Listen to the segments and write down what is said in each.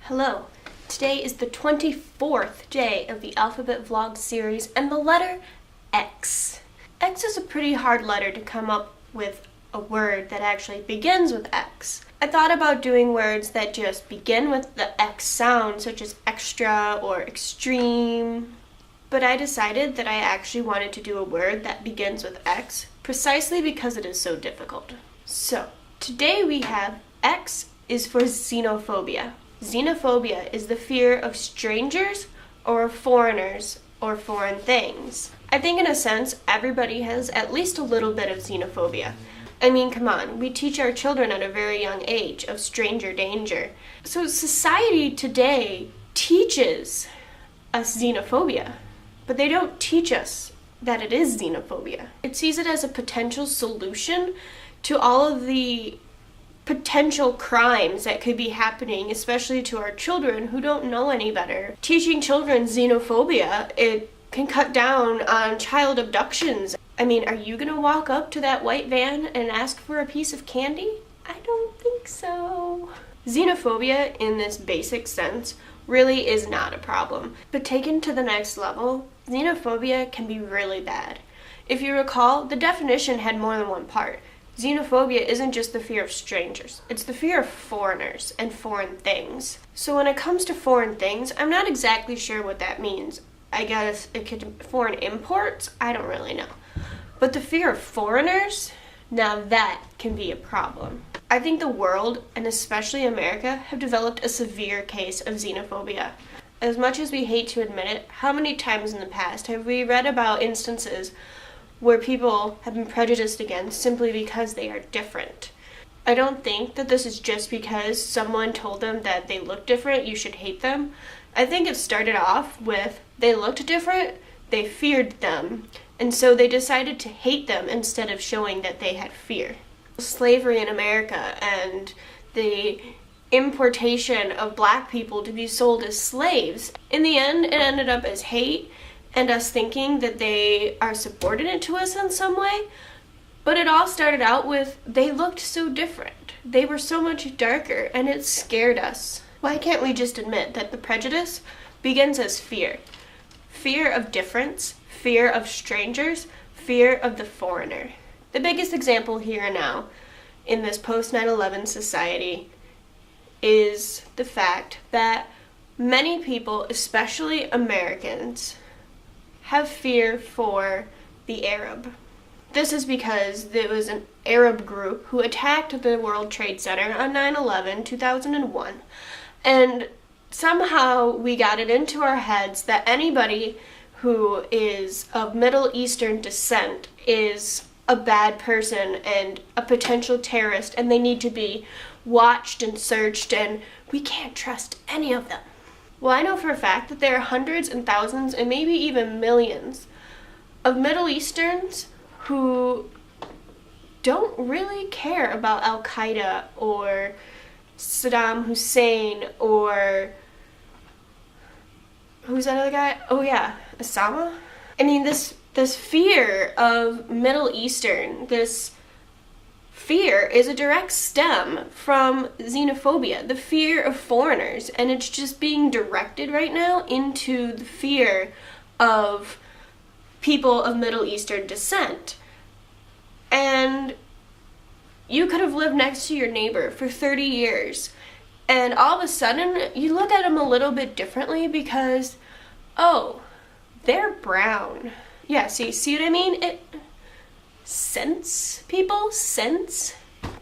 Hello. Today is the 24th day of the Alphabet Vlog series and the letter X. X is a pretty hard letter to come up with a word that actually begins with X. I thought about doing words that just begin with the X sound, such as extra or extreme, but I decided that I actually wanted to do a word that begins with X precisely because it is so difficult. So, today we have X is for xenophobia. Xenophobia is the fear of strangers or foreigners or foreign things. I think in a sense, everybody has at least a little bit of xenophobia. I mean, come on, we teach our children at a very young age of stranger danger. So society today teaches us xenophobia, but they don't teach us that it is xenophobia. It sees it as a potential solution to all of the potential crimes that could be happening, especially to our children who don't know any better. Teaching children xenophobia, it can cut down on child abductions. I mean, are you gonna walk up to that white van and ask for a piece of candy? I don't think so. Xenophobia, in this basic sense, really is not a problem. But taken to the next level, xenophobia can be really bad. If you recall, the definition had more than one part. Xenophobia isn't just the fear of strangers, it's the fear of foreigners and foreign things. So when it comes to foreign things, I'm not exactly sure what that means. I guess it could foreign imports? I don't really know. But the fear of foreigners, now that can be a problem. I think the world, and especially America, have developed a severe case of xenophobia. As much as we hate to admit it, how many times in the past have we read about instances where people have been prejudiced against simply because they are different? I don't think that this is just because someone told them that they look different, you should hate them. I think it started off with they looked different, they feared them, and so they decided to hate them instead of showing that they had fear. Slavery in America and the importation of black people to be sold as slaves, in the end it ended up as hate and us thinking that they are subordinate to us in some way. But it all started out with they looked so different. They were so much darker, and it scared us. Why can't we just admit that the prejudice begins as fear? Fear of difference, fear of strangers, fear of the foreigner. The biggest example here and now in this post-9/11 society is the fact that many people, especially Americans, have fear for the Arab. This is because there was an Arab group who attacked the World Trade Center on 9/11, 2001, and somehow we got it into our heads that anybody who is of Middle Eastern descent is a bad person and a potential terrorist, and they need to be watched and searched, and we can't trust any of them. Well, I know for a fact that there are hundreds and thousands and maybe even millions of Middle Easterns who don't really care about Al-Qaeda or Saddam Hussein or who's that other guy? Oh yeah, Osama? I mean, this fear of Middle Eastern, this fear is a direct stem from xenophobia, the fear of foreigners, and it's just being directed right now into the fear of people of Middle Eastern descent. And you could have lived next to your neighbor for 30 years, and all of a sudden you look at them a little bit differently because, oh, they're brown. Yeah, see what I mean? Sense.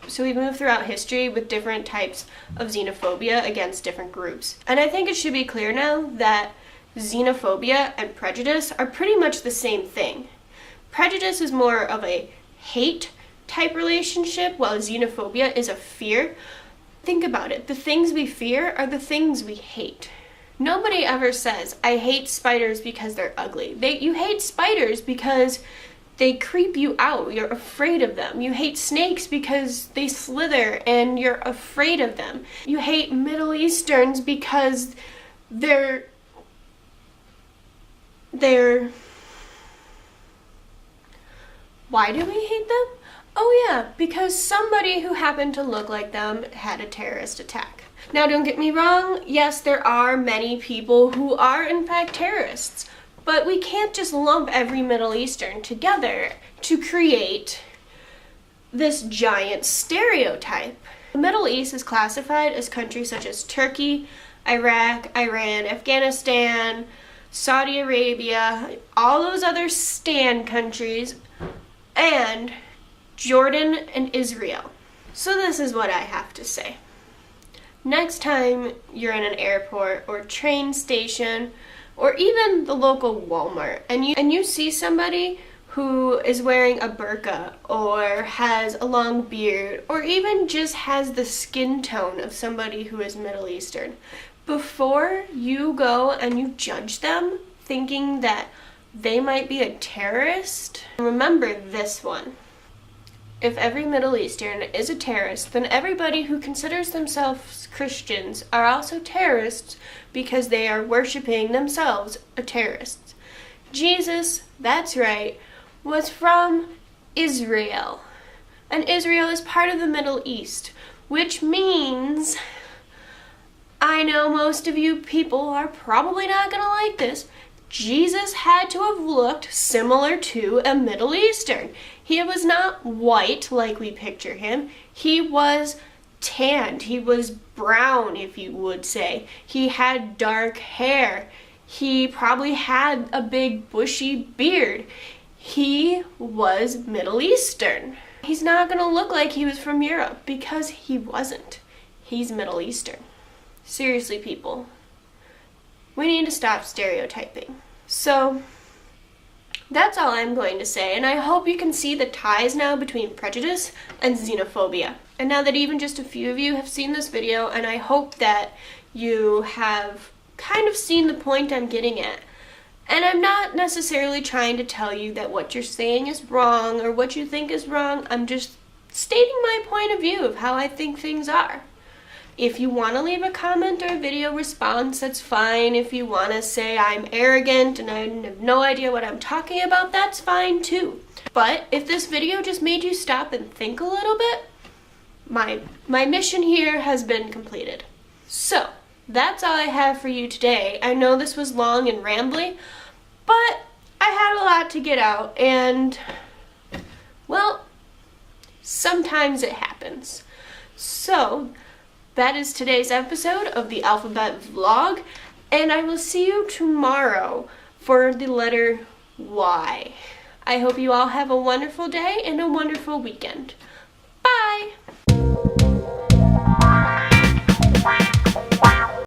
So we move throughout history with different types of xenophobia against different groups. And I think it should be clear now that xenophobia and prejudice are pretty much the same thing. Prejudice is more of a hate type relationship, while xenophobia is a fear. Think about it. The things we fear are the things we hate. Nobody ever says, I hate spiders because they're ugly. You hate spiders because they creep you out. You're afraid of them. You hate snakes because they slither and you're afraid of them. You hate Middle Easterns because they're Why do we hate them? Oh yeah, because somebody who happened to look like them had a terrorist attack. Now, don't get me wrong, yes, there are many people who are in fact terrorists, but we can't just lump every Middle Eastern together to create this giant stereotype. The Middle East is classified as countries such as Turkey, Iraq, Iran, Afghanistan, Saudi Arabia, all those other Stan countries, and Jordan and Israel. So this is what I have to say. Next time you're in an airport or train station or even the local Walmart and you see somebody who is wearing a burqa or has a long beard or even just has the skin tone of somebody who is Middle Eastern, before you go and you judge them thinking that they might be a terrorist, remember this one. If every Middle Eastern is a terrorist, then everybody who considers themselves Christians are also terrorists because they are worshiping themselves a terrorist. Jesus, that's right, was from Israel. And Israel is part of the Middle East, which means, I know most of you people are probably not going to like this, Jesus had to have looked similar to a Middle Eastern. He was not white like we picture him. He was tanned. He was brown, if you would say. He had dark hair. He probably had a big bushy beard. He was Middle Eastern. He's not going to look like he was from Europe because he wasn't. He's Middle Eastern. Seriously, people, we need to stop stereotyping. So that's all I'm going to say, and I hope you can see the ties now between prejudice and xenophobia. And now that even just a few of you have seen this video, and I hope that you have kind of seen the point I'm getting at. And I'm not necessarily trying to tell you that what you're saying is wrong or what you think is wrong. I'm just stating my point of view of how I think things are. If you want to leave a comment or a video response, that's fine. If you want to say I'm arrogant and I have no idea what I'm talking about, that's fine too. But if this video just made you stop and think a little bit, my mission here has been completed. So, that's all I have for you today. I know this was long and rambly, but I had a lot to get out, and, well, sometimes it happens. So, that is today's episode of the Alphabet Vlog, and I will see you tomorrow for the letter Y. I hope you all have a wonderful day and a wonderful weekend.